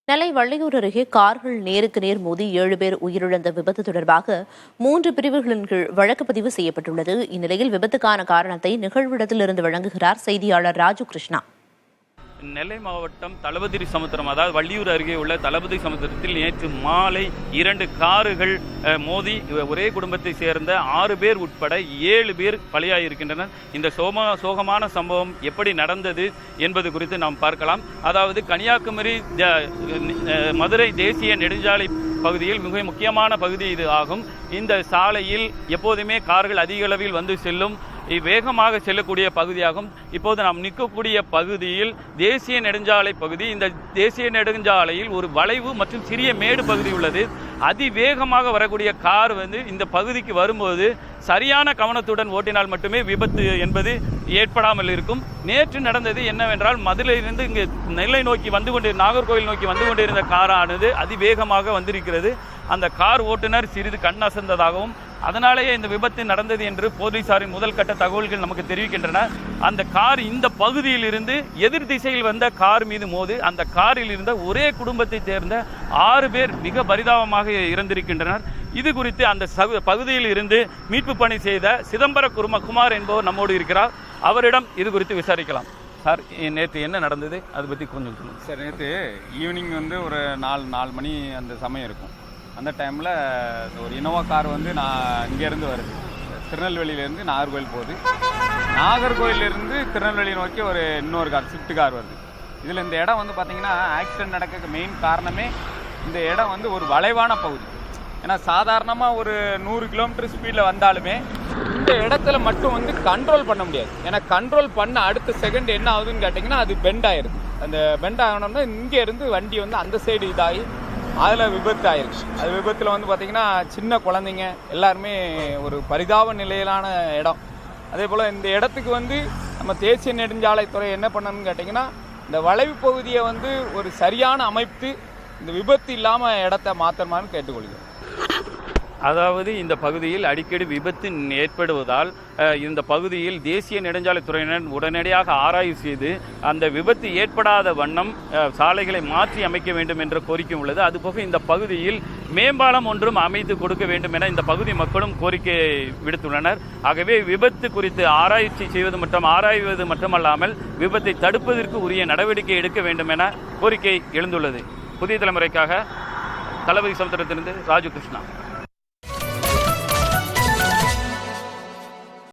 நெல்லை வள்ளியூர் அருகே கார்கள் நேருக்கு நேர் மோதி 7 பேர் உயிரிழந்த விபத்து தொடர்பாக 3 பிரிவுகளின் கீழ் வழக்கு பதிவு செய்யப்பட்டுள்ளது. இந்நிலையில் விபத்துக்கான காரணத்தை நிகழ்விடத்திலிருந்து வழங்குகிறார் செய்தியாளர் ராஜு கிருஷ்ணா. நெல்லை மாவட்டம் தளபதி சமுத்திரம், அதாவது வள்ளியூர் அருகே உள்ள தளபதி சமுத்திரத்தில் நேற்று மாலை 2 கார்கள் மோதி ஒரே குடும்பத்தை சேர்ந்த 6 பேர் உட்பட 7 பேர் பலியாகியிருக்கின்றனர். இந்த சோகமான சம்பவம் எப்படி நடந்தது என்பது குறித்து நாம் பார்க்கலாம். அதாவது கன்னியாகுமரி மதுரை தேசிய நெடுஞ்சாலை பகுதியில் மிக முக்கியமான பகுதி இது ஆகும். இந்த சாலையில் எப்போதுமே கார்கள் அதிக அளவில் வந்து செல்லும், வேகமாக செல்லக்கூடிய பகுதியாகும். இப்போது நாம் நிற்கக்கூடிய பகுதியில் தேசிய நெடுஞ்சாலை பகுதி. இந்த தேசிய நெடுஞ்சாலையில் ஒரு வளைவு மற்றும் சிறிய மேடு பகுதி உள்ளது. அதிவேகமாக வரக்கூடிய கார் இந்த பகுதிக்கு வரும்போது சரியான கவனத்துடன் ஓட்டினால் மட்டுமே விபத்து என்பது ஏற்படாமல் இருக்கும். நேற்று நடந்தது என்னவென்றால், மதுரையிலிருந்து இங்கு நெல்லை நோக்கி நாகர்கோவில் நோக்கி வந்து கொண்டிருந்த காரானது அதிவேகமாக வந்திருக்கிறது. அந்த கார் ஓட்டுநர் சிறிது கண் அசந்ததாகவும் அதனாலேயே இந்த விபத்து நடந்தது என்று போலீசாரின் முதல் கட்ட தகவல்கள் நமக்கு தெரிவிக்கின்றன. அந்த கார் இந்த பகுதியில் இருந்து எதிர் திசையில் வந்த கார் மீது மோதி அந்த காரில் இருந்த ஒரே குடும்பத்தை சேர்ந்த 6 பேர் மிக பரிதாபமாக இறந்திருக்கின்றனர். இது குறித்து அந்த பகுதியில் இருந்து மீட்பு பணி செய்த சிதம்பர குமார் என்பவர் நம்மோடு இருக்கிறார். அவரிடம் இது குறித்து விசாரிக்கலாம். சார், நேற்று என்ன நடந்தது அதை பற்றி கொஞ்சம் சொல்லுங்கள். சார், நேற்று ஈவினிங் ஒரு 4 மணி அந்த சமயம் இருக்கும். அந்த டைமில் ஒரு இனோவா கார் நான் இங்கேருந்து வருது, திருநெல்வேலியிலேருந்து நாகர்கோவில் போகுது. நாகர்கோவிலேருந்து திருநெல்வேலி நோக்கி இன்னொரு கார், ஸ்விஃப்ட் கார் வருது. இதில் இந்த இடம் பார்த்திங்கன்னா ஆக்சிடென்ட் நடக்க மெயின் காரணமே இந்த இடம் ஒரு வளைவான பகுதி. ஏன்னா சாதாரணமாக ஒரு 100 கிலோமீட்டர் ஸ்பீடில் வந்தாலுமே இந்த இடத்துல மட்டும் கண்ட்ரோல் பண்ண முடியாது. ஏன்னா கண்ட்ரோல் பண்ண அடுத்த செகண்ட் என்ன ஆகுதுன்னு கேட்டிங்கன்னா அது பெண்ட் ஆகிருக்கு. அந்த பெண்ட் ஆகணும்னா இங்கேருந்து வண்டி அந்த சைடு இதாகி அதில் விபத்து ஆயிடுச்சு. அது விபத்தில் பார்த்திங்கன்னா சின்ன குழந்தைங்க எல்லாருமே ஒரு பரிதாப நிலையிலான இடம். அதே போல் இந்த இடத்துக்கு நம்ம தேசிய நெடுஞ்சாலைத்துறை என்ன பண்ணணும்னு கேட்டிங்கன்னா, இந்த வளைவு பகுதியை ஒரு சரியான அமைத்து இந்த விபத்து இல்லாமல் இடத்த மாற்றணுமான்னு கேட்டுக்கொள்கிறோம். அதாவது இந்த பகுதியில் அடிக்கடி விபத்து ஏற்படுவதால் இந்த பகுதியில் தேசிய நெடுஞ்சாலைத்துறையினர் உடனடியாக ஆராய்வு செய்து அந்த விபத்து ஏற்படாத வண்ணம் சாலைகளை மாற்றி அமைக்க வேண்டும் என்ற கோரிக்கை உள்ளது. அதுபோக இந்த பகுதியில் மேம்பாலம் ஒன்றும் அமைத்து கொடுக்க வேண்டும் என இந்த பகுதி மக்களும் கோரிக்கை விடுத்துள்ளனர். ஆகவே விபத்து குறித்து ஆராய்வது மட்டுமல்லாமல் விபத்தை தடுப்பதற்கு உரிய நடவடிக்கை எடுக்க வேண்டும் என கோரிக்கை எழுந்துள்ளது. புதிய தலைமுறைக்காக தளபதி சமுத்திரத்திலிருந்து ராஜு கிருஷ்ணா.